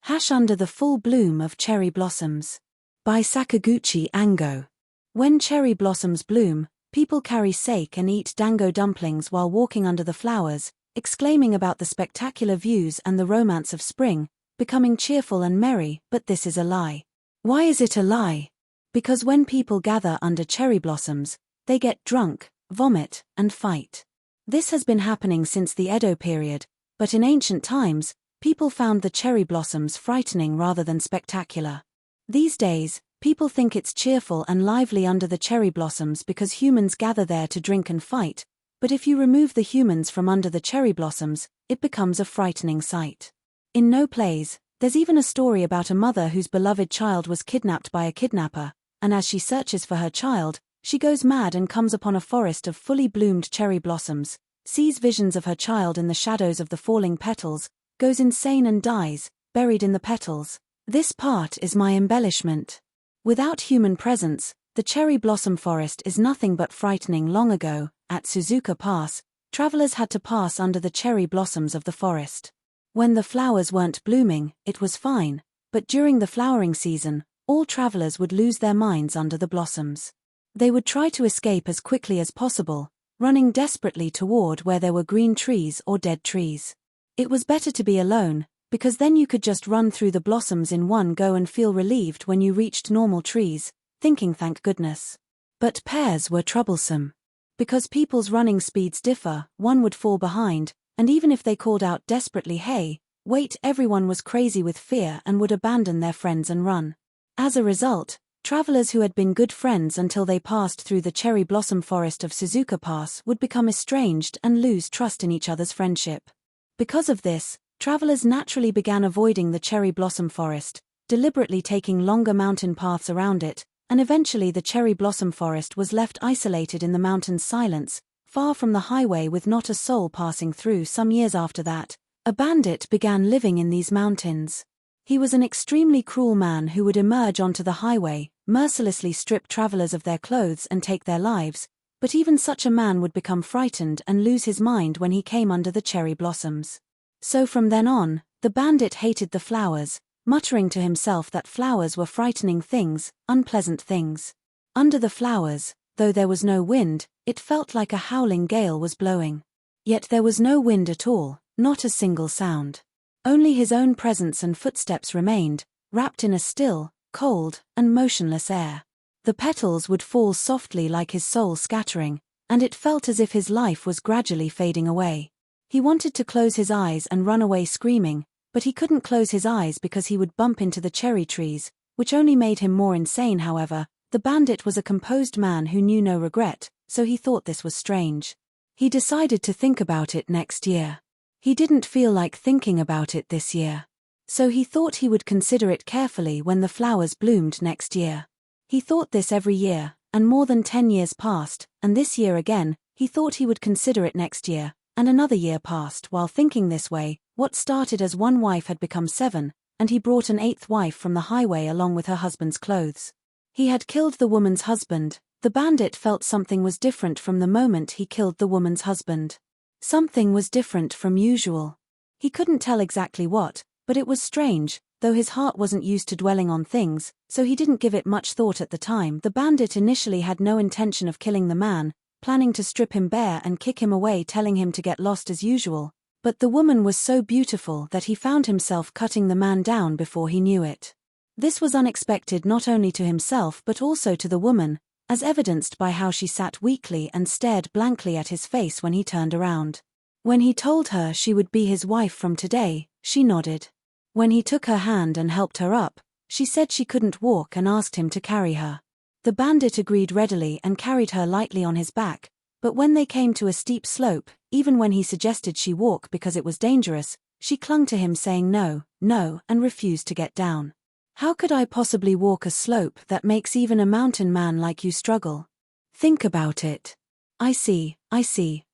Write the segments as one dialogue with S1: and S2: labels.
S1: Under the Full Bloom of Cherry Blossoms. By Sakaguchi Ango. When cherry blossoms bloom, people carry sake and eat dango dumplings while walking under the flowers, exclaiming about the spectacular views and the romance of spring, becoming cheerful and merry. But this is a lie. Why is it a lie? Because when people gather under cherry blossoms, they get drunk, vomit, and fight. This has been happening since the Edo period, but in ancient times, people found the cherry blossoms frightening rather than spectacular. These days, people think it's cheerful and lively under the cherry blossoms because humans gather there to drink and fight, but if you remove the humans from under the cherry blossoms, it becomes a frightening sight. In no plays, there's even a story about a mother whose beloved child was kidnapped by a kidnapper, and as she searches for her child, she goes mad and comes upon a forest of fully bloomed cherry blossoms, sees visions of her child in the shadows of the falling petals, goes insane and dies, buried in the petals. This part is my embellishment. Without human presence, the cherry blossom forest is nothing but frightening. Long ago, at Suzuka Pass, travelers had to pass under the cherry blossoms of the forest. When the flowers weren't blooming, it was fine, but during the flowering season, all travelers would lose their minds under the blossoms. They would try to escape as quickly as possible, running desperately toward where there were green trees or dead trees. It was better to be alone, because then you could just run through the blossoms in one go and feel relieved when you reached normal trees, thinking thank goodness. But pairs were troublesome. Because people's running speeds differ, one would fall behind, and even if they called out desperately hey, wait, everyone was crazy with fear and would abandon their friends and run. As a result, travelers who had been good friends until they passed through the cherry blossom forest of Suzuka Pass would become estranged and lose trust in each other's friendship. Because of this, travelers naturally began avoiding the cherry blossom forest, deliberately taking longer mountain paths around it, and eventually the cherry blossom forest was left isolated in the mountain's silence, far from the highway with not a soul passing through. Some years after that, a bandit began living in these mountains. He was an extremely cruel man who would emerge onto the highway, mercilessly strip travelers of their clothes and take their lives, but even such a man would become frightened and lose his mind when he came under the cherry blossoms. So from then on, the bandit hated the flowers, muttering to himself that flowers were frightening things, unpleasant things. Under the flowers, though there was no wind, it felt like a howling gale was blowing. Yet there was no wind at all, not a single sound. Only his own presence and footsteps remained, wrapped in a still, cold, and motionless air. The petals would fall softly like his soul scattering, and it felt as if his life was gradually fading away. He wanted to close his eyes and run away screaming, but he couldn't close his eyes because he would bump into the cherry trees, which only made him more insane. However, the bandit was a composed man who knew no regret, so he thought this was strange. He decided to think about it next year. He didn't feel like thinking about it this year. So he thought he would consider it carefully when the flowers bloomed next year. He thought this every year, and more than 10 years passed, and this year again, he thought he would consider it next year, and another year passed. While thinking this way, what started as one wife had become 7, and he brought an 8th wife from the highway along with her husband's clothes. He had killed the woman's husband. The bandit felt something was different from the moment he killed the woman's husband. Something was different from usual. He couldn't tell exactly what, but it was strange, though his heart wasn't used to dwelling on things, so he didn't give it much thought at the time. The bandit initially had no intention of killing the man, planning to strip him bare and kick him away, telling him to get lost as usual, but the woman was so beautiful that he found himself cutting the man down before he knew it. This was unexpected not only to himself but also to the woman, as evidenced by how she sat weakly and stared blankly at his face when he turned around. When he told her she would be his wife from today, she nodded. When he took her hand and helped her up, she said she couldn't walk and asked him to carry her. The bandit agreed readily and carried her lightly on his back, but when they came to a steep slope, even when he suggested she walk because it was dangerous, she clung to him saying no, no, and refused to get down. How could I possibly walk a slope that makes even a mountain man like you struggle? Think about it. I see,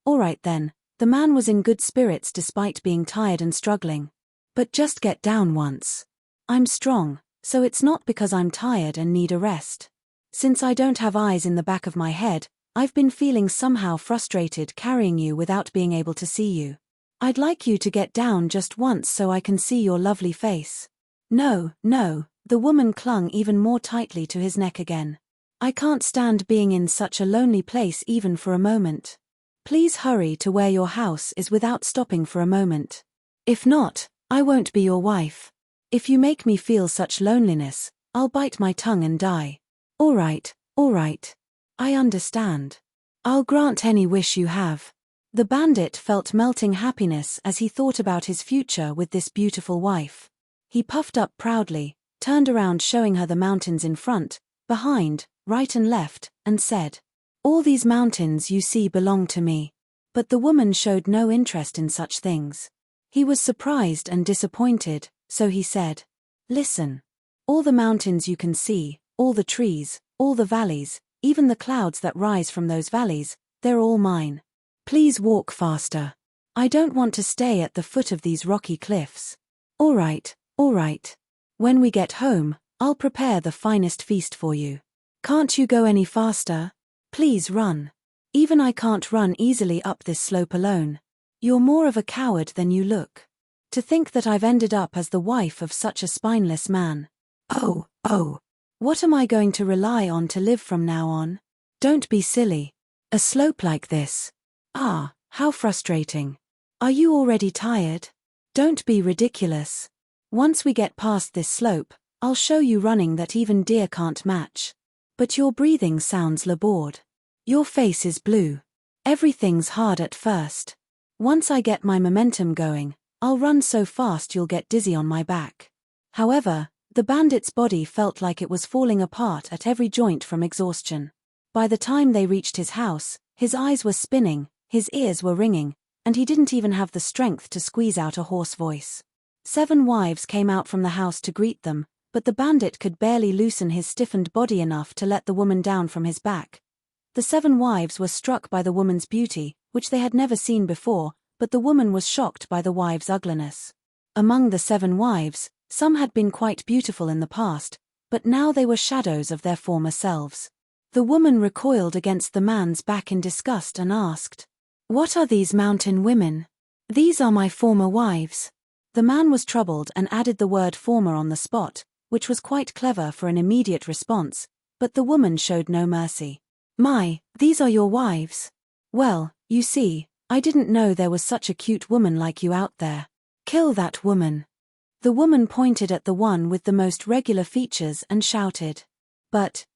S1: all right then. The man was in good spirits despite being tired and struggling. But just get down once. I'm strong, so it's not because I'm tired and need a rest. Since I don't have eyes in the back of my head, I've been feeling somehow frustrated carrying you without being able to see you. I'd like you to get down just once so I can see your lovely face. No, no, the woman clung even more tightly to his neck again. I can't stand being in such a lonely place even for a moment. Please hurry to where your house is without stopping for a moment. If not, I won't be your wife. If you make me feel such loneliness, I'll bite my tongue and die. All right, I understand. I'll grant any wish you have. The bandit felt melting happiness as he thought about his future with this beautiful wife. He puffed up proudly, turned around showing her the mountains in front, behind, right and left, and said, "All these mountains you see belong to me." But the woman showed no interest in such things. He was surprised and disappointed, so he said, "Listen. All the mountains you can see, all the trees, all the valleys, even the clouds that rise from those valleys, they're all mine. Please walk faster. I don't want to stay at the foot of these rocky cliffs." All right. When we get home, I'll prepare the finest feast for you. Can't you go any faster? Please run. Even I can't run easily up this slope alone. You're more of a coward than you look. To think that I've ended up as the wife of such a spineless man. Oh. What am I going to rely on to live from now on? Don't be silly. A slope like this. Ah, how frustrating. Are you already tired? Don't be ridiculous. Once we get past this slope, I'll show you running that even deer can't match. But your breathing sounds labored. Your face is blue. Everything's hard at first. Once I get my momentum going, I'll run so fast you'll get dizzy on my back. However, the bandit's body felt like it was falling apart at every joint from exhaustion. By the time they reached his house, his eyes were spinning, his ears were ringing, and he didn't even have the strength to squeeze out a hoarse voice. 7 wives came out from the house to greet them, but the bandit could barely loosen his stiffened body enough to let the woman down from his back. The 7 wives were struck by the woman's beauty, which they had never seen before, but the woman was shocked by the wives' ugliness. Among the 7 wives, some had been quite beautiful in the past, but now they were shadows of their former selves. The woman recoiled against the man's back in disgust and asked, "What are these mountain women?" "These are my former wives." The man was troubled and added the word former on the spot, which was quite clever for an immediate response, but the woman showed no mercy. These are your wives? Well, you see, I didn't know there was such a cute woman like you out there. Kill that woman." The woman pointed at the one with the most regular features and shouted, "But,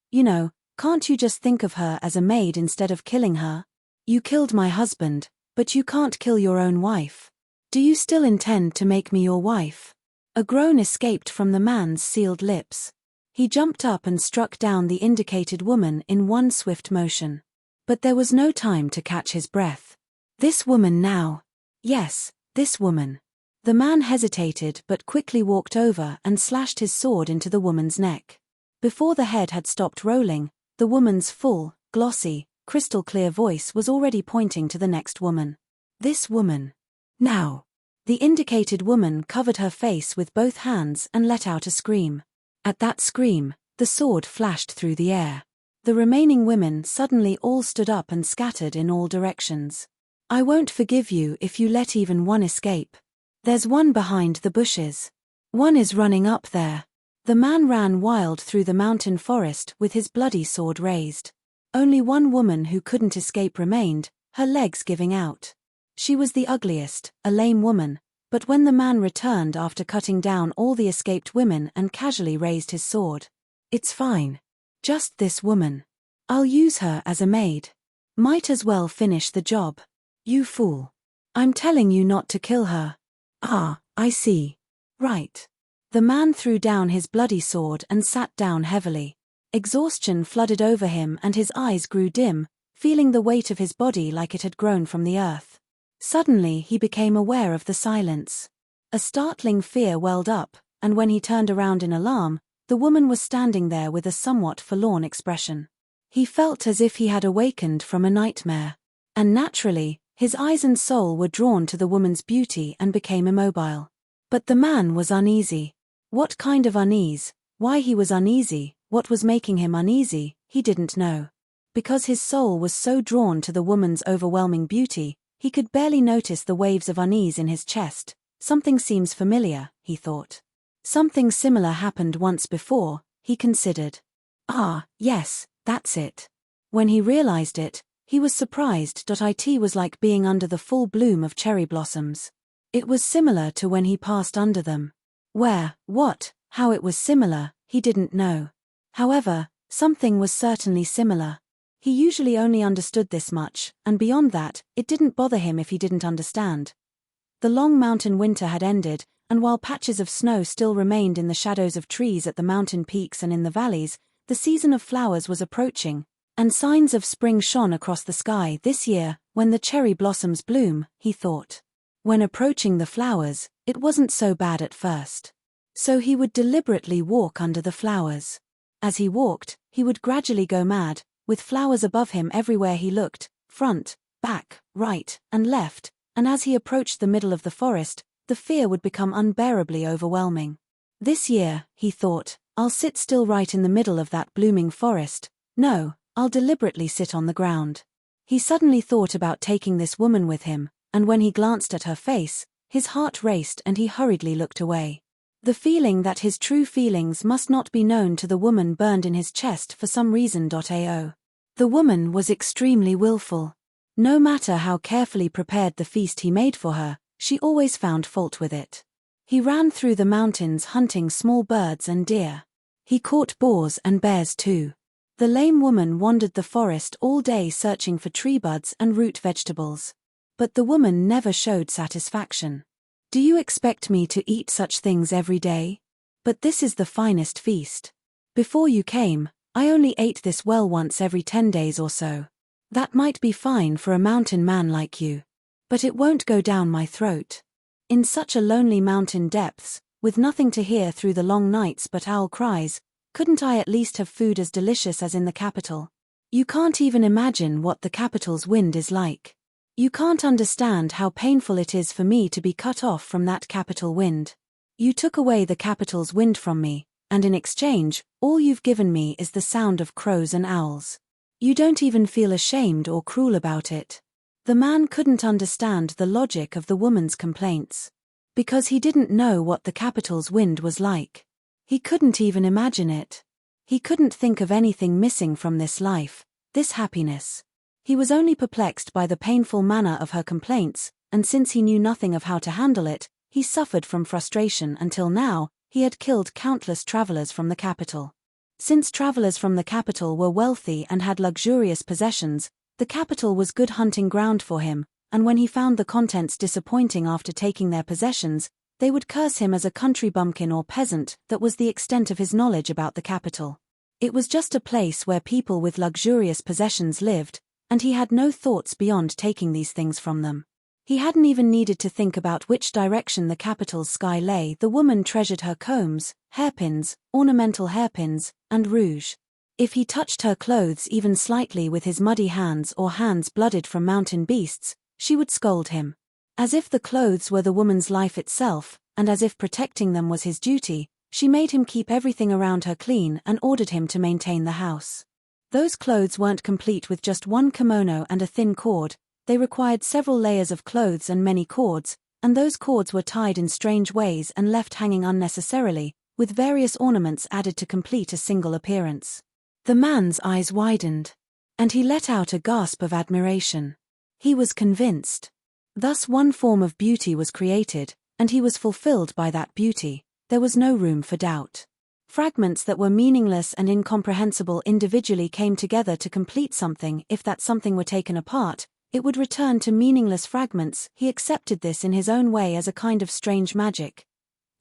S1: can't you just think of her as a maid instead of killing her? You killed my husband, but you can't kill your own wife. Do you still intend to make me your wife?" A groan escaped from the man's sealed lips. He jumped up and struck down the indicated woman in one swift motion. But there was no time to catch his breath. "This woman now." "Yes, this woman." The man hesitated but quickly walked over and slashed his sword into the woman's neck. Before the head had stopped rolling, the woman's full, glossy, crystal-clear voice was already pointing to the next woman. "This woman. Now." The indicated woman covered her face with both hands and let out a scream. At that scream, the sword flashed through the air. The remaining women suddenly all stood up and scattered in all directions. "I won't forgive you if you let even one escape. There's one behind the bushes. One is running up there." The man ran wild through the mountain forest with his bloody sword raised. Only one woman who couldn't escape remained, her legs giving out. She was the ugliest, a lame woman, but when the man returned after cutting down all the escaped women and casually raised his sword, "It's fine. Just this woman. I'll use her as a maid. Might as well finish the job. You fool. I'm telling you not to kill her." "Ah, I see. Right." The man threw down his bloody sword and sat down heavily. Exhaustion flooded over him and his eyes grew dim, feeling the weight of his body like it had grown from the earth. Suddenly he became aware of the silence. A startling fear welled up, and when he turned around in alarm, the woman was standing there with a somewhat forlorn expression. He felt as if he had awakened from a nightmare. And naturally, his eyes and soul were drawn to the woman's beauty and became immobile. But the man was uneasy. What kind of unease, why he was uneasy, what was making him uneasy, he didn't know. Because his soul was so drawn to the woman's overwhelming beauty, he could barely notice the waves of unease in his chest. Something seems familiar, he thought. Something similar happened once before, he considered. Ah, yes, that's it. When he realized it, he was surprised. It was like being under the full bloom of cherry blossoms. It was similar to when he passed under them. Where, what, how it was similar, he didn't know. However, something was certainly similar. He usually only understood this much, and beyond that, it didn't bother him if he didn't understand. The long mountain winter had ended, and while patches of snow still remained in the shadows of trees at the mountain peaks and in the valleys, the season of flowers was approaching, and signs of spring shone across the sky. This year, when the cherry blossoms bloom, he thought. When approaching the flowers, it wasn't so bad at first. So he would deliberately walk under the flowers. As he walked, he would gradually go mad, with flowers above him everywhere he looked, front, back, right, and left, and as he approached the middle of the forest, the fear would become unbearably overwhelming. This year, he thought, I'll sit still right in the middle of that blooming forest. No, I'll deliberately sit on the ground. He suddenly thought about taking this woman with him, and when he glanced at her face, his heart raced and he hurriedly looked away. The feeling that his true feelings must not be known to the woman burned in his chest for some reason. The woman was extremely willful. No matter how carefully prepared the feast he made for her, she always found fault with it. He ran through the mountains hunting small birds and deer. He caught boars and bears too. The lame woman wandered the forest all day searching for tree buds and root vegetables. But the woman never showed satisfaction. Do you expect me to eat such things every day? But this is the finest feast. Before you came, I only ate this well once every 10 days or so. That might be fine for a mountain man like you. But it won't go down my throat. In such a lonely mountain depths, with nothing to hear through the long nights but owl cries, couldn't I at least have food as delicious as in the capital? You can't even imagine what the capital's wind is like. You can't understand how painful it is for me to be cut off from that capital wind. You took away the capital's wind from me, and in exchange, all you've given me is the sound of crows and owls. You don't even feel ashamed or cruel about it. The man couldn't understand the logic of the woman's complaints. Because he didn't know what the capital's wind was like. He couldn't even imagine it. He couldn't think of anything missing from this life, this happiness. He was only perplexed by the painful manner of her complaints, and since he knew nothing of how to handle it, he suffered from frustration until now. He had killed countless travelers from the capital. Since travelers from the capital were wealthy and had luxurious possessions, the capital was good hunting ground for him, and when he found the contents disappointing after taking their possessions, they would curse him as a country bumpkin or peasant. That was the extent of his knowledge about the capital. It was just a place where people with luxurious possessions lived, and he had no thoughts beyond taking these things from them. He hadn't even needed to think about which direction the capital's sky lay. The woman treasured her combs, hairpins, ornamental hairpins, and rouge. If he touched her clothes even slightly with his muddy hands or hands blooded from mountain beasts, she would scold him. As if the clothes were the woman's life itself, and as if protecting them was his duty, she made him keep everything around her clean and ordered him to maintain the house. Those clothes weren't complete with just one kimono and a thin cord, they required several layers of clothes and many cords, and those cords were tied in strange ways and left hanging unnecessarily, with various ornaments added to complete a single appearance. The man's eyes widened, and he let out a gasp of admiration. He was convinced. Thus one form of beauty was created, and he was fulfilled by that beauty. There was no room for doubt. Fragments that were meaningless and incomprehensible individually came together to complete something. If that something were taken apart, it would return to meaningless fragments. He accepted this in his own way as a kind of strange magic.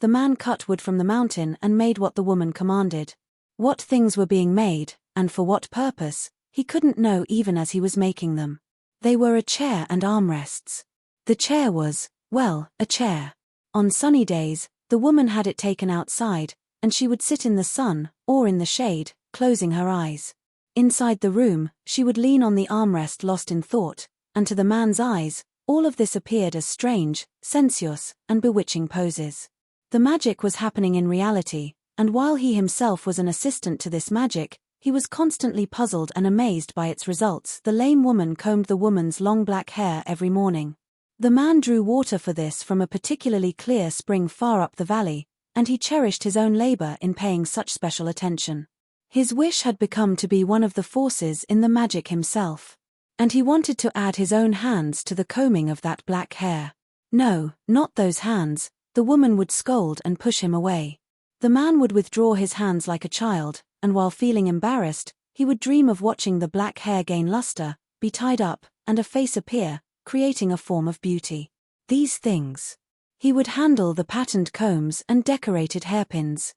S1: The man cut wood from the mountain and made what the woman commanded. What things were being made, and for what purpose, he couldn't know even as he was making them. They were a chair and armrests. The chair was, well, a chair. On sunny days, the woman had it taken outside, and she would sit in the sun, or in the shade, closing her eyes. Inside the room, she would lean on the armrest lost in thought, and to the man's eyes, all of this appeared as strange, sensuous, and bewitching poses. The magic was happening in reality, and while he himself was an assistant to this magic, he was constantly puzzled and amazed by its results. The lame woman combed the woman's long black hair every morning. The man drew water for this from a particularly clear spring far up the valley, and he cherished his own labor in paying such special attention. His wish had become to be one of the forces in the magic himself. And he wanted to add his own hands to the combing of that black hair. No, not those hands. The woman would scold and push him away. The man would withdraw his hands like a child, and while feeling embarrassed, he would dream of watching the black hair gain luster, be tied up, and a face appear, creating a form of beauty. These things. He would handle the patterned combs and decorated hairpins.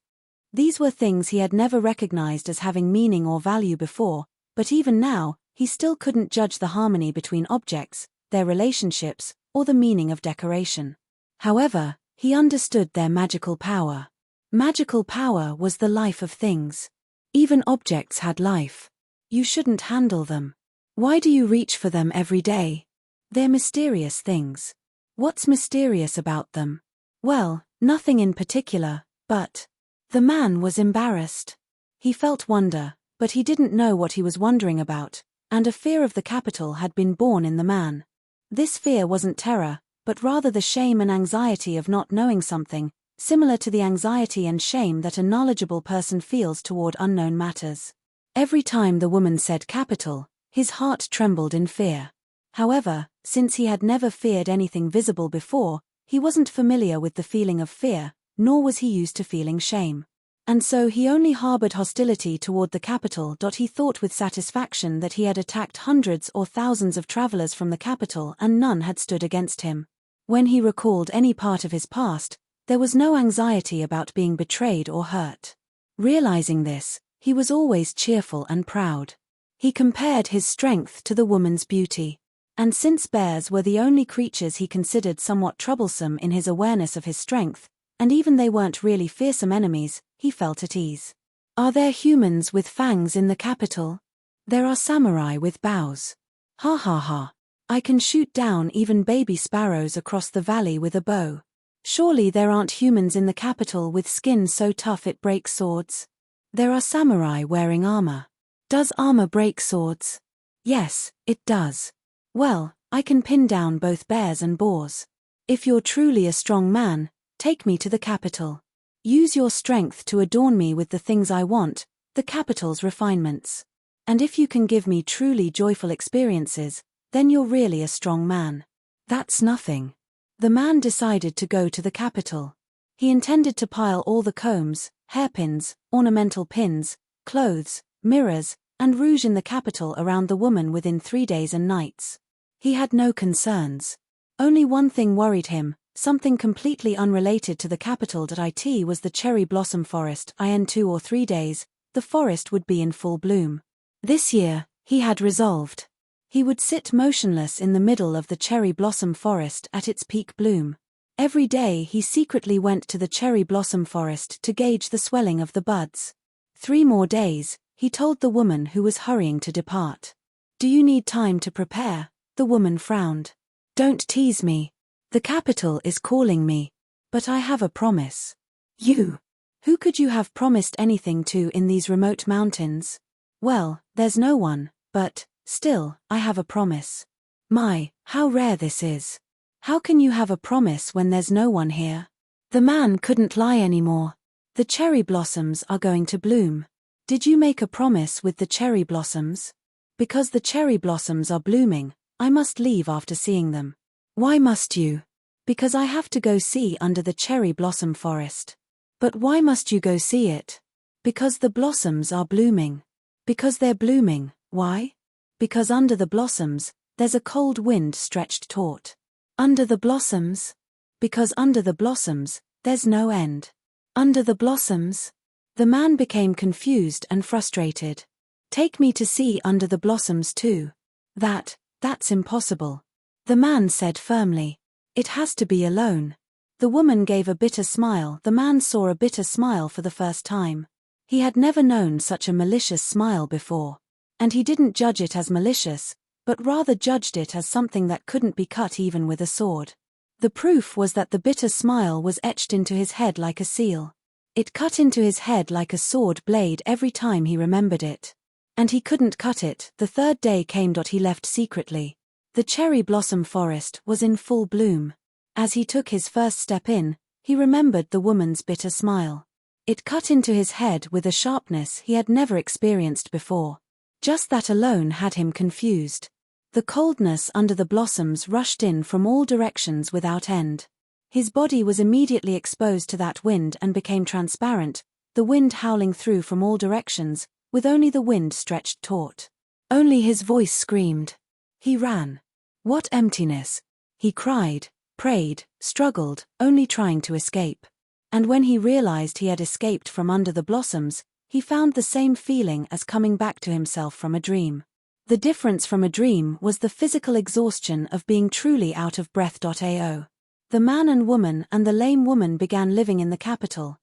S1: These were things he had never recognized as having meaning or value before, but even now, he still couldn't judge the harmony between objects, their relationships, or the meaning of decoration. However, he understood their magical power. Magical power was the life of things. Even objects had life. You shouldn't handle them. Why do you reach for them every day? They're mysterious things. What's mysterious about them? Well, nothing in particular, but... The man was embarrassed. He felt wonder, but he didn't know what he was wondering about, and a fear of the capital had been born in the man. This fear wasn't terror, but rather the shame and anxiety of not knowing something, similar to the anxiety and shame that a knowledgeable person feels toward unknown matters. Every time the woman said capital, his heart trembled in fear. However, since he had never feared anything visible before, he wasn't familiar with the feeling of fear, nor was he used to feeling shame. And so he only harbored hostility toward the capital. He thought with satisfaction that he had attacked hundreds or thousands of travelers from the capital and none had stood against him. When he recalled any part of his past, there was no anxiety about being betrayed or hurt. Realizing this, he was always cheerful and proud. He compared his strength to the woman's beauty. And since bears were the only creatures he considered somewhat troublesome in his awareness of his strength, and even they weren't really fearsome enemies, he felt at ease. Are there humans with fangs in the capital? There are samurai with bows. Ha ha ha. I can shoot down even baby sparrows across the valley with a bow. Surely there aren't humans in the capital with skin so tough it breaks swords. There are samurai wearing armor. Does armor break swords? Yes, it does. Well, I can pin down both bears and boars. If you're truly a strong man, take me to the capital. Use your strength to adorn me with the things I want, the capital's refinements. And if you can give me truly joyful experiences, then you're really a strong man. That's nothing. The man decided to go to the capital. He intended to pile all the combs, hairpins, ornamental pins, clothes, mirrors, and rouge in the capital around the woman within 3 days and nights. He had no concerns. Only one thing worried him. Something completely unrelated to the capital. It was the cherry blossom forest. In 2 or 3 days, the forest would be in full bloom. This year, he had resolved. He would sit motionless in the middle of the cherry blossom forest at its peak bloom. Every day he secretly went to the cherry blossom forest to gauge the swelling of the buds. 3 more days, he told the woman who was hurrying to depart. Do you need time to prepare? The woman frowned. Don't tease me. The capital is calling me. But I have a promise. You? Who could you have promised anything to in these remote mountains? Well, there's no one, but, still, I have a promise. My, how rare this is. How can you have a promise when there's no one here? The man couldn't lie anymore. The cherry blossoms are going to bloom. Did you make a promise with the cherry blossoms? Because the cherry blossoms are blooming, I must leave after seeing them. Why must you? Because I have to go see under the cherry blossom forest. But why must you go see it? Because the blossoms are blooming. Because they're blooming, why? Because under the blossoms, there's a cold wind stretched taut. Under the blossoms? Because under the blossoms, there's no end. Under the blossoms? The man became confused and frustrated. Take me to see under the blossoms too. That's impossible. The man said firmly. It has to be alone. The woman gave a bitter smile. The man saw a bitter smile for the first time. He had never known such a malicious smile before. And he didn't judge it as malicious, but rather judged it as something that couldn't be cut even with a sword. The proof was that the bitter smile was etched into his head like a seal. It cut into his head like a sword blade every time he remembered it. And he couldn't cut it. The 3rd day came. He left secretly. The cherry blossom forest was in full bloom. As he took his first step in, He remembered the woman's bitter smile. It cut into his head with a sharpness he had never experienced before. Just that alone had him confused. The coldness under the blossoms rushed in from all directions without end. His body was immediately exposed to that wind and became transparent, the wind howling through from all directions, with only the wind stretched taut. Only his voice screamed. He ran. What emptiness! He cried, prayed, struggled, only trying to escape. And when he realized he had escaped from under the blossoms, he found the same feeling as coming back to himself from a dream. The difference from a dream was the physical exhaustion of being truly out of breath. The man and woman and the lame woman began living in the capital.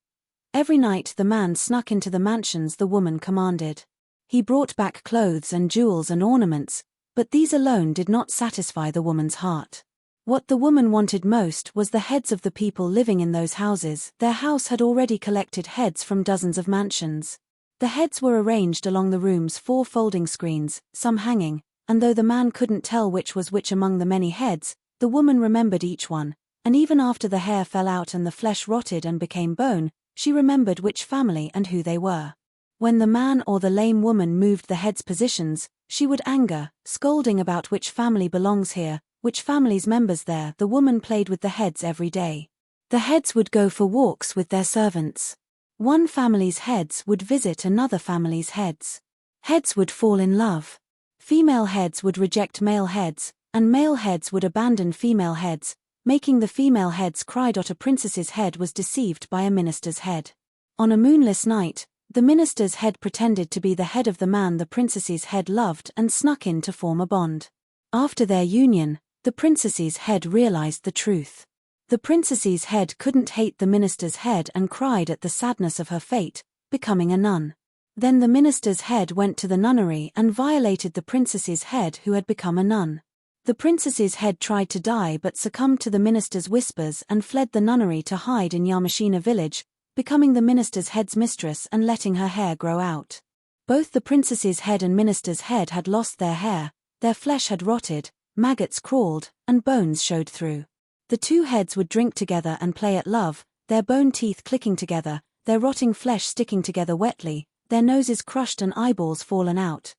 S1: Every night the man snuck into the mansions the woman commanded. He brought back clothes and jewels and ornaments, but these alone did not satisfy the woman's heart. What the woman wanted most was the heads of the people living in those houses. Their house had already collected heads from dozens of mansions. The heads were arranged along the room's 4 folding screens, some hanging, and though the man couldn't tell which was which among the many heads, the woman remembered each one, and even after the hair fell out and the flesh rotted and became bone, she remembered which family and who they were. When the man or the lame woman moved the heads' positions, she would anger, scolding about which family belongs here, which family's members there. The woman played with the heads every day. The heads would go for walks with their servants. One family's heads would visit another family's heads. Heads would fall in love. Female heads would reject male heads, and male heads would abandon female heads, making the female heads cry. A princess's head was deceived by a minister's head. On a moonless night, the minister's head pretended to be the head of the man the princess's head loved and snuck in to form a bond. After their union, the princess's head realized the truth. The princess's head couldn't hate the minister's head and cried at the sadness of her fate, becoming a nun. Then the minister's head went to the nunnery and violated the princess's head who had become a nun. The princess's head tried to die but succumbed to the minister's whispers and fled the nunnery to hide in Yamashina village, becoming the minister's head's mistress and letting her hair grow out. Both the princess's head and minister's head had lost their hair, their flesh had rotted, maggots crawled, and bones showed through. The two heads would drink together and play at love, their bone teeth clicking together, their rotting flesh sticking together wetly, their noses crushed and eyeballs fallen out.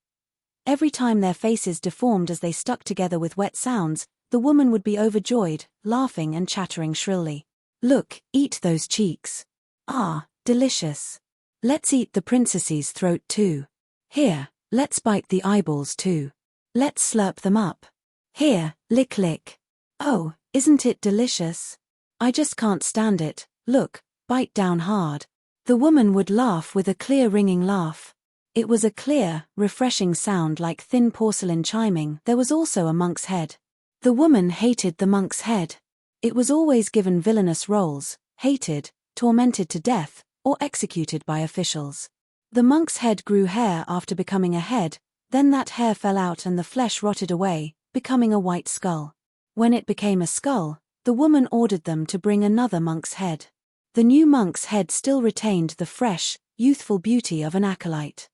S1: Every time their faces deformed as they stuck together with wet sounds, the woman would be overjoyed, laughing and chattering shrilly. Look, eat those cheeks. Ah, delicious. Let's eat the princess's throat too. Here, let's bite the eyeballs too. Let's slurp them up. Here, lick lick. Oh, isn't it delicious? I just can't stand it. Look, bite down hard. The woman would laugh with a clear ringing laugh. It was a clear, refreshing sound like thin porcelain chiming. There was also a monk's head. The woman hated the monk's head. It was always given villainous roles, hated, tormented to death, or executed by officials. The monk's head grew hair after becoming a head, then that hair fell out and the flesh rotted away, becoming a white skull. When it became a skull, the woman ordered them to bring another monk's head. The new monk's head still retained the fresh, youthful beauty of an acolyte.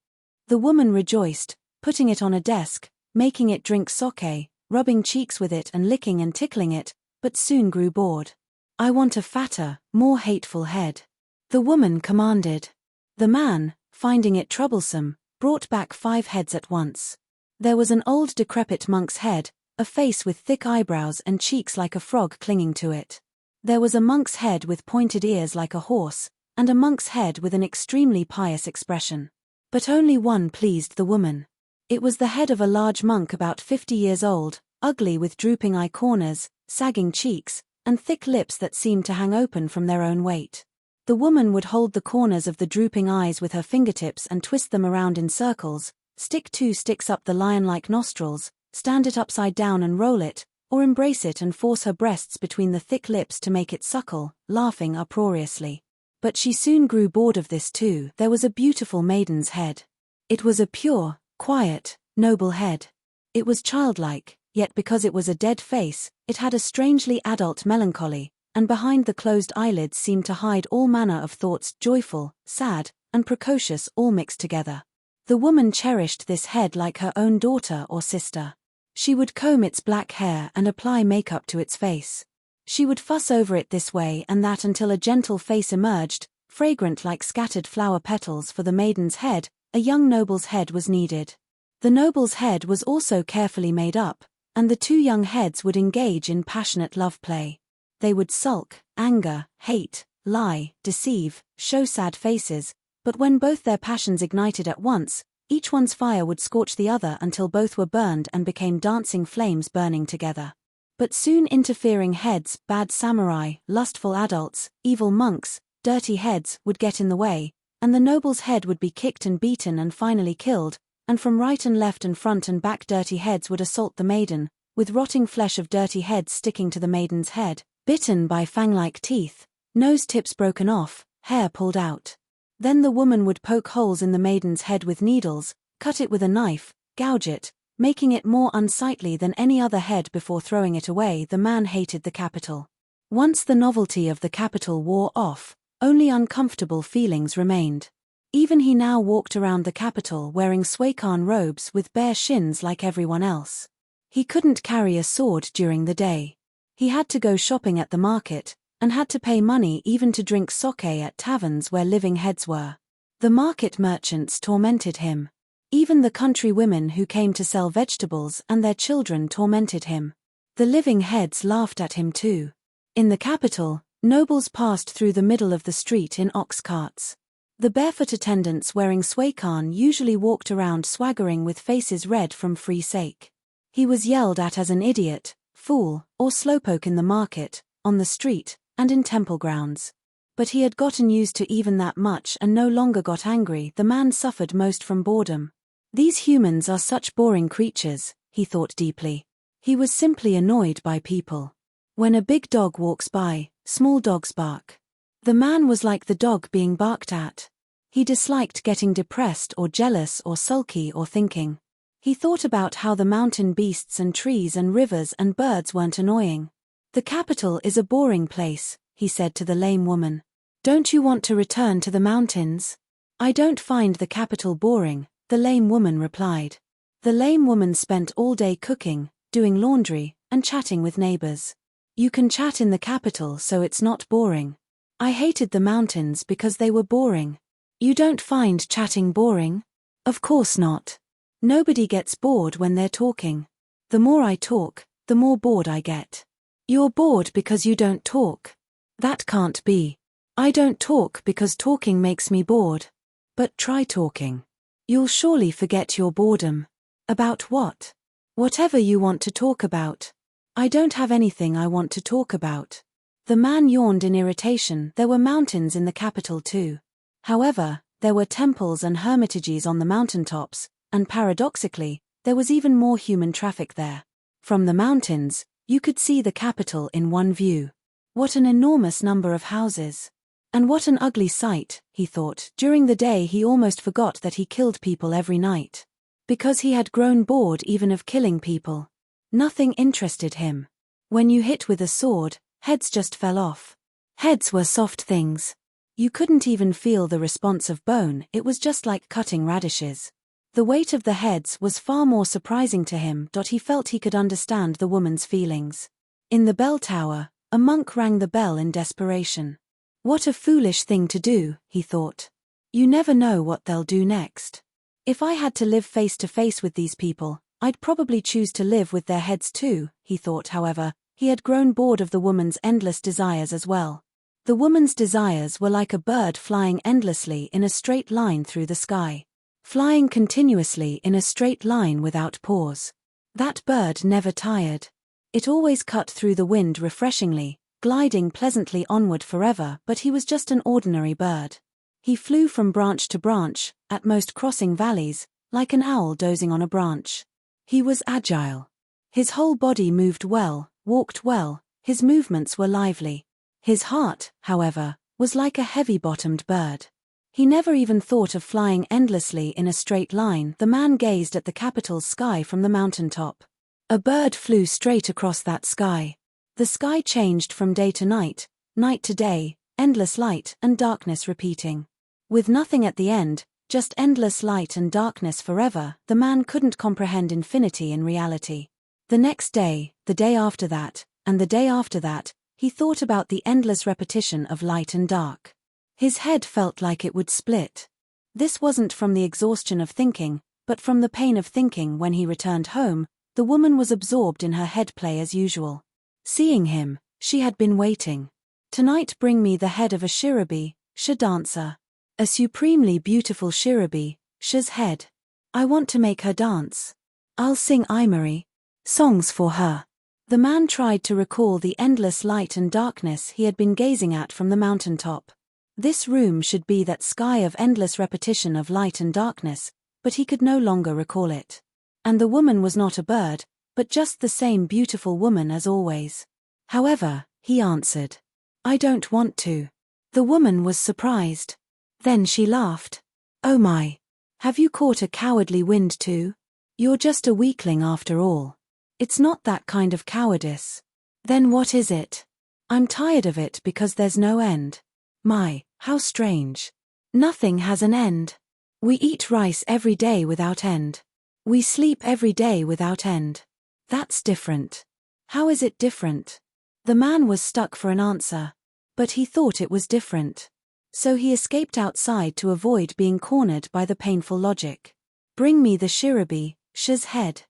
S1: The woman rejoiced, putting it on a desk, making it drink sake, rubbing cheeks with it and licking and tickling it, but soon grew bored. I want a fatter, more hateful head. The woman commanded. The man, finding it troublesome, brought back 5 heads at once. There was an old decrepit monk's head, a face with thick eyebrows and cheeks like a frog clinging to it. There was a monk's head with pointed ears like a horse, and a monk's head with an extremely pious expression. But only one pleased the woman. It was the head of a large monk about 50 years old, ugly with drooping eye corners, sagging cheeks, and thick lips that seemed to hang open from their own weight. The woman would hold the corners of the drooping eyes with her fingertips and twist them around in circles, stick 2 sticks up the lion-like nostrils, stand it upside down and roll it, or embrace it and force her breasts between the thick lips to make it suckle, laughing uproariously. But she soon grew bored of this too. There was a beautiful maiden's head. It was a pure, quiet, noble head. It was childlike, yet because it was a dead face, it had a strangely adult melancholy, and behind the closed eyelids seemed to hide all manner of thoughts, joyful, sad, and precocious, all mixed together. The woman cherished this head like her own daughter or sister. She would comb its black hair and apply makeup to its face. She would fuss over it this way and that until a gentle face emerged, fragrant like scattered flower petals. For the maiden's head, a young noble's head was needed. The noble's head was also carefully made up, and the two young heads would engage in passionate love play. They would sulk, anger, hate, lie, deceive, show sad faces, but when both their passions ignited at once, each one's fire would scorch the other until both were burned and became dancing flames burning together. But soon interfering heads, bad samurai, lustful adults, evil monks, dirty heads, would get in the way, and the noble's head would be kicked and beaten and finally killed, and from right and left and front and back dirty heads would assault the maiden, with rotting flesh of dirty heads sticking to the maiden's head, bitten by fang-like teeth, nose tips broken off, hair pulled out. Then the woman would poke holes in the maiden's head with needles, cut it with a knife, gouge it, making it more unsightly than any other head before throwing it away. The man hated the capital. Once the novelty of the capital wore off, only uncomfortable feelings remained. Even he now walked around the capital wearing Swakan robes with bare shins like everyone else. He couldn't carry a sword during the day. He had to go shopping at the market, and had to pay money even to drink sake at taverns where living heads were. The market merchants tormented him. Even the country women who came to sell vegetables and their children tormented him. The living heads laughed at him too. In the capital, nobles passed through the middle of the street in ox carts. The barefoot attendants wearing Swakan usually walked around swaggering with faces red from free sake. He was yelled at as an idiot, fool, or slowpoke in the market, on the street, and in temple grounds. But he had gotten used to even that much and no longer got angry. The man suffered most from boredom. These humans are such boring creatures, he thought deeply. He was simply annoyed by people. When a big dog walks by, small dogs bark. The man was like the dog being barked at. He disliked getting depressed or jealous or sulky or thinking. He thought about how the mountain beasts and trees and rivers and birds weren't annoying. The capital is a boring place, he said to the lame woman. Don't you want to return to the mountains? I don't find the capital boring, the lame woman replied. The lame woman spent all day cooking, doing laundry, and chatting with neighbors. You can chat in the capital so it's not boring. I hated the mountains because they were boring. You don't find chatting boring? Of course not. Nobody gets bored when they're talking. The more I talk, the more bored I get. You're bored because you don't talk. That can't be. I don't talk because talking makes me bored. But try talking. You'll surely forget your boredom. About what? Whatever you want to talk about. I don't have anything I want to talk about. The man yawned in irritation. There were mountains in the capital too. However, there were temples and hermitages on the mountaintops, and paradoxically, there was even more human traffic there. From the mountains, you could see the capital in one view. What an enormous number of houses. And what an ugly sight, he thought. During the day he almost forgot that he killed people every night. Because he had grown bored even of killing people. Nothing interested him. When you hit with a sword, heads just fell off. Heads were soft things. You couldn't even feel the response of bone. It was just like cutting radishes. The weight of the heads was far more surprising to him. He felt he could understand the woman's feelings. In the bell tower, a monk rang the bell in desperation. What a foolish thing to do, he thought. You never know what they'll do next. If I had to live face to face with these people, I'd probably choose to live with their heads too, he thought. However, he had grown bored of the woman's endless desires as well. The woman's desires were like a bird flying endlessly in a straight line through the sky. Flying continuously in a straight line without pause. That bird never tired. It always cut through the wind refreshingly, gliding pleasantly onward forever. But he was just an ordinary bird. He flew from branch to branch, at most crossing valleys, like an owl dozing on a branch. He was agile. His whole body moved well, walked well, his movements were lively. His heart, however, was like a heavy-bottomed bird. He never even thought of flying endlessly in a straight line. The man gazed at the capital's sky from the mountaintop. A bird flew straight across that sky. The sky changed from day to night, night to day, endless light and darkness repeating. With nothing at the end, just endless light and darkness forever. The man couldn't comprehend infinity in reality. The next day, the day after that, and the day after that, He thought about the endless repetition of light and dark. His head felt like it would split. This wasn't from the exhaustion of thinking, but from the pain of thinking. When he returned home, the woman was absorbed in her head play as usual. Seeing him, she had been waiting. Tonight bring me the head of a shirabi, dancer. A supremely beautiful shirabi, Sh's head. I want to make her dance. I'll sing Imari songs for her. The man tried to recall the endless light and darkness he had been gazing at from the mountaintop. This room should be that sky of endless repetition of light and darkness, but he could no longer recall it. And the woman was not a bird, but just the same beautiful woman as always. However, he answered, I don't want to. The woman was surprised. Then she laughed. Oh my. Have you caught a cowardly wind too? You're just a weakling after all. It's not that kind of cowardice. Then what is it? I'm tired of it because there's no end. My, how strange. Nothing has an end. We eat rice every day without end. We sleep every day without end. That's different. How is it different? The man was stuck for an answer. But he thought it was different. So he escaped outside to avoid being cornered by the painful logic. Bring me the shirabi, Sh's head.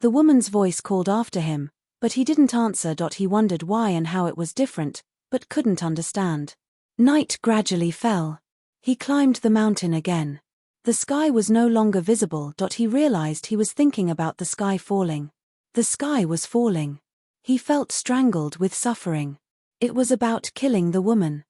S1: The woman's voice called after him, but he didn't answer. He wondered why and how it was different, but couldn't understand. Night gradually fell. He climbed the mountain again. The sky was no longer visible. He realized he was thinking about the sky falling. The sky was falling. He felt strangled with suffering. It was about killing the woman.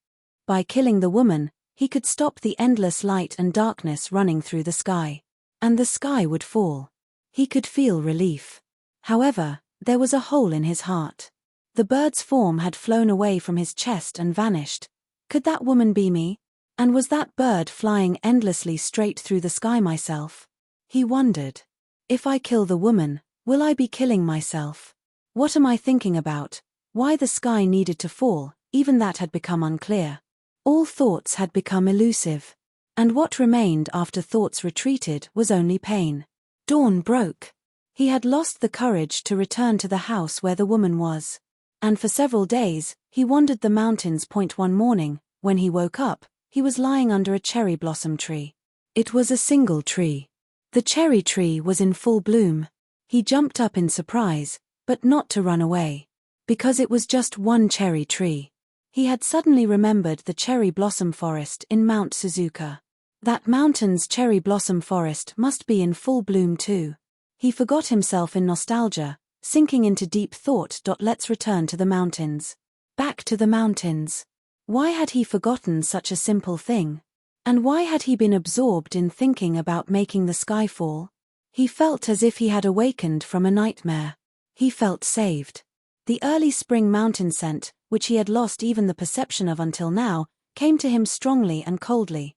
S1: By killing the woman, he could stop the endless light and darkness running through the sky. And the sky would fall. He could feel relief. However, there was a hole in his heart. The bird's form had flown away from his chest and vanished. Could that woman be me? And was that bird flying endlessly straight through the sky myself? He wondered. If I kill the woman, will I be killing myself? What am I thinking about? Why the sky needed to fall, even that had become unclear. All thoughts had become elusive. And what remained after thoughts retreated was only pain. Dawn broke. He had lost the courage to return to the house where the woman was. And for several days, he wandered the mountains. One morning, when he woke up, he was lying under a cherry blossom tree. It was a single tree. The cherry tree was in full bloom. He jumped up in surprise, but not to run away. Because it was just one cherry tree. He had suddenly remembered the cherry blossom forest in Mount Suzuka. That mountain's cherry blossom forest must be in full bloom too. He forgot himself in nostalgia, sinking into deep thought. Let's return to the mountains. Back to the mountains. Why had he forgotten such a simple thing? And why had he been absorbed in thinking about making the sky fall? He felt as if he had awakened from a nightmare. He felt saved. The early spring mountain scent, which he had lost even the perception of until now, came to him strongly and coldly.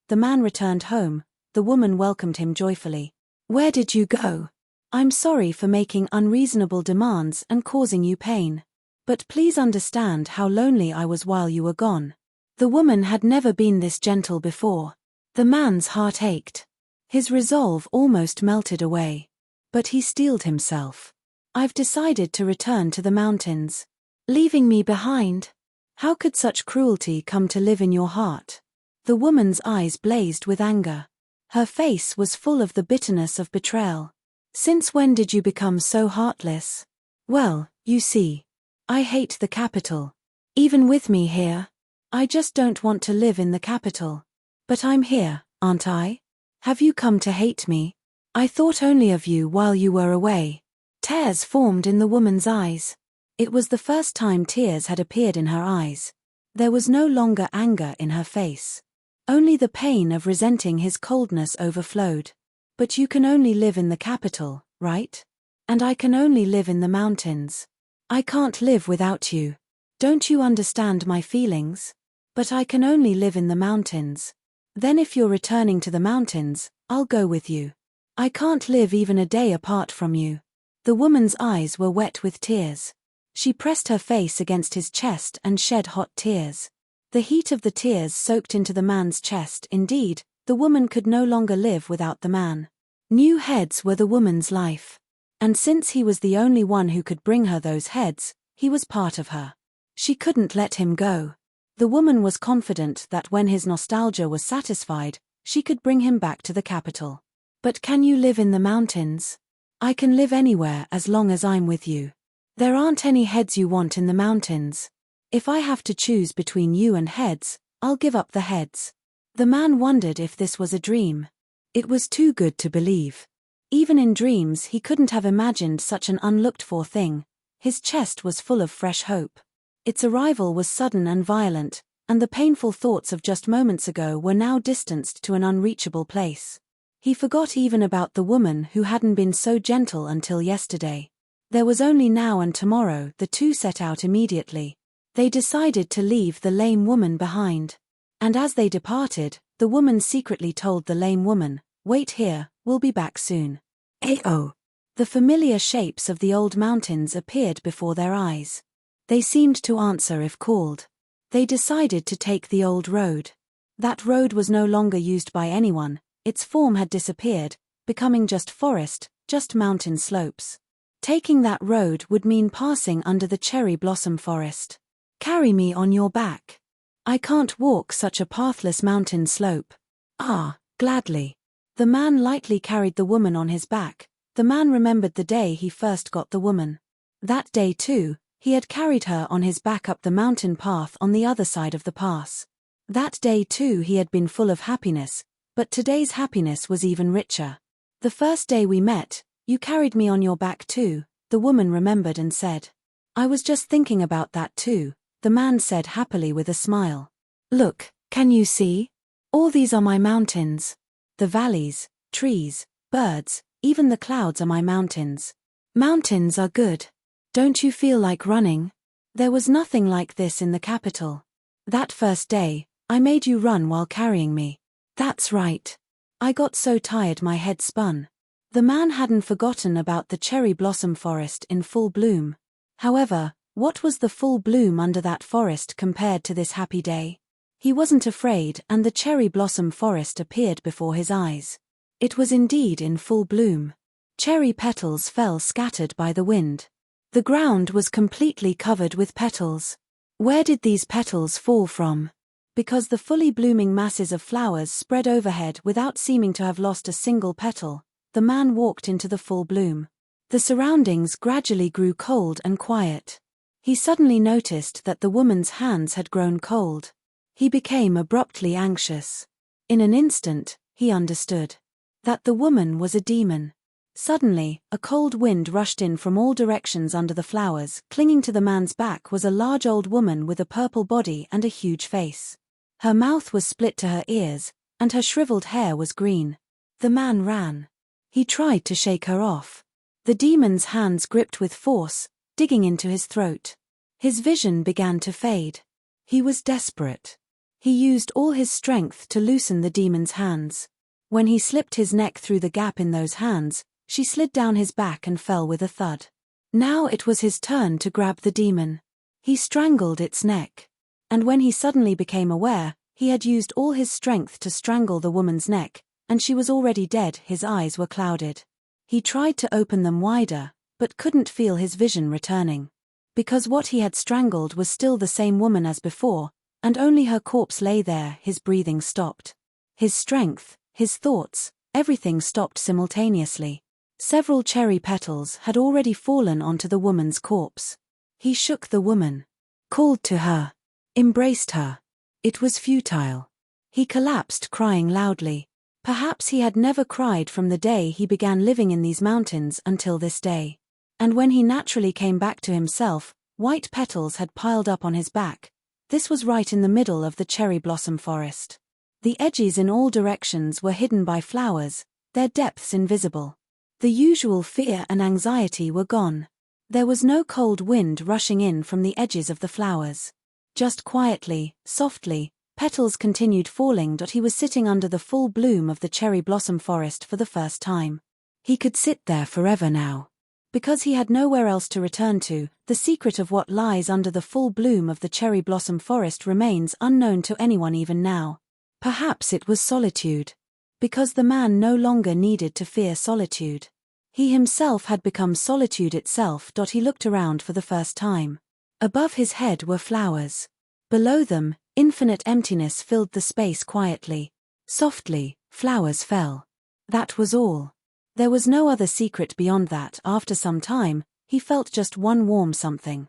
S1: The man returned home. The woman welcomed him joyfully. Where did you go? I'm sorry for making unreasonable demands and causing you pain. But please understand how lonely I was while you were gone. The woman had never been this gentle before. The man's heart ached. His resolve almost melted away. But he steeled himself. I've decided to return to the mountains. Leaving me behind? How could such cruelty come to live in your heart? The woman's eyes blazed with anger. Her face was full of the bitterness of betrayal. Since when did you become so heartless? Well, you see. I hate the capital. Even with me here. I just don't want to live in the capital. But I'm here, aren't I? Have you come to hate me? I thought only of you while you were away. Tears formed in the woman's eyes. It was the first time tears had appeared in her eyes. There was no longer anger in her face. Only the pain of resenting his coldness overflowed. But you can only live in the capital, right? And I can only live in the mountains. I can't live without you. Don't you understand my feelings? But I can only live in the mountains. Then if you're returning to the mountains, I'll go with you. I can't live even a day apart from you. The woman's eyes were wet with tears. She pressed her face against his chest and shed hot tears. The heat of the tears soaked into the man's chest. Indeed, the woman could no longer live without the man. New heads were the woman's life. And since he was the only one who could bring her those heads, he was part of her. She couldn't let him go. The woman was confident that when his nostalgia was satisfied, she could bring him back to the capital. But can you live in the mountains? I can live anywhere as long as I'm with you. There aren't any heads you want in the mountains. If I have to choose between you and heads, I'll give up the heads. The man wondered if this was a dream. It was too good to believe. Even in dreams he couldn't have imagined such an unlooked-for thing. His chest was full of fresh hope. Its arrival was sudden and violent, and the painful thoughts of just moments ago were now distanced to an unreachable place. He forgot even about the woman who hadn't been so gentle until yesterday. There was only now and tomorrow. The two set out immediately. They decided to leave the lame woman behind. And as they departed, the woman secretly told the lame woman, "Wait here, we'll be back soon." Ayo! The familiar shapes of the old mountains appeared before their eyes. They seemed to answer if called. They decided to take the old road. That road was no longer used by anyone, its form had disappeared, becoming just forest, just mountain slopes. Taking that road would mean passing under the cherry blossom forest. "Carry me on your back. I can't walk such a pathless mountain slope." "Ah, gladly." The man lightly carried the woman on his back. The man remembered the day he first got the woman. That day too, he had carried her on his back up the mountain path on the other side of the pass. That day too he had been full of happiness, but today's happiness was even richer. "The first day we met, you carried me on your back too," the woman remembered and said. "I was just thinking about that too," the man said happily with a smile. "Look, can you see? All these are my mountains. The valleys, trees, birds, even the clouds are my mountains. Mountains are good. Don't you feel like running?" There was nothing like this in the capital. "That first day, I made you run while carrying me." "That's right. I got so tired my head spun." The man hadn't forgotten about the cherry blossom forest in full bloom. However, what was the full bloom under that forest compared to this happy day? He wasn't afraid, and the cherry blossom forest appeared before his eyes. It was indeed in full bloom. Cherry petals fell scattered by the wind. The ground was completely covered with petals. Where did these petals fall from? Because the fully blooming masses of flowers spread overhead without seeming to have lost a single petal, the man walked into the full bloom. The surroundings gradually grew cold and quiet. He suddenly noticed that the woman's hands had grown cold. He became abruptly anxious. In an instant, he understood that the woman was a demon. Suddenly, a cold wind rushed in from all directions under the flowers. Clinging to the man's back was a large old woman with a purple body and a huge face. Her mouth was split to her ears, and her shriveled hair was green. The man ran. He tried to shake her off. The demon's hands gripped with force, digging into his throat. His vision began to fade. He was desperate. He used all his strength to loosen the demon's hands. When he slipped his neck through the gap in those hands, she slid down his back and fell with a thud. Now it was his turn to grab the demon. He strangled its neck. And when he suddenly became aware, he had used all his strength to strangle the woman's neck, and she was already dead. His eyes were clouded. He tried to open them wider, but couldn't feel his vision returning. Because what he had strangled was still the same woman as before, and only her corpse lay there. His breathing stopped. His strength, his thoughts, everything stopped simultaneously. Several cherry petals had already fallen onto the woman's corpse. He shook the woman, called to her, embraced her. It was futile. He collapsed, crying loudly. Perhaps he had never cried from the day he began living in these mountains until this day. And when he naturally came back to himself, white petals had piled up on his back. This was right in the middle of the cherry blossom forest. The edges in all directions were hidden by flowers, their depths invisible. The usual fear and anxiety were gone. There was no cold wind rushing in from the edges of the flowers. Just quietly, softly, petals continued falling. He was sitting under the full bloom of the cherry blossom forest for the first time. He could sit there forever now. Because he had nowhere else to return to, the secret of what lies under the full bloom of the cherry blossom forest remains unknown to anyone even now. Perhaps it was solitude. Because the man no longer needed to fear solitude. He himself had become solitude itself. He looked around for the first time. Above his head were flowers. Below them, infinite emptiness filled the space quietly. Softly, flowers fell. That was all. There was no other secret beyond that. After some time, he felt just one warm something.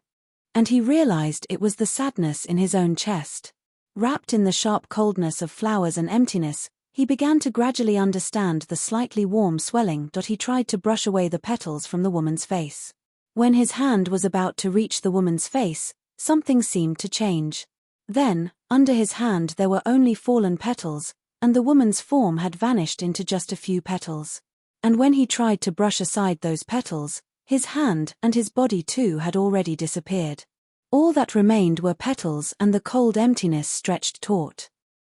S1: And he realized it was the sadness in his own chest. Wrapped in the sharp coldness of flowers and emptiness, he began to gradually understand the slightly warm swelling. He tried to brush away the petals from the woman's face. When his hand was about to reach the woman's face, something seemed to change. Then, under his hand there were only fallen petals, and the woman's form had vanished into just a few petals. And when he tried to brush aside those petals, his hand and his body too had already disappeared. All that remained were petals and the cold emptiness stretched taut.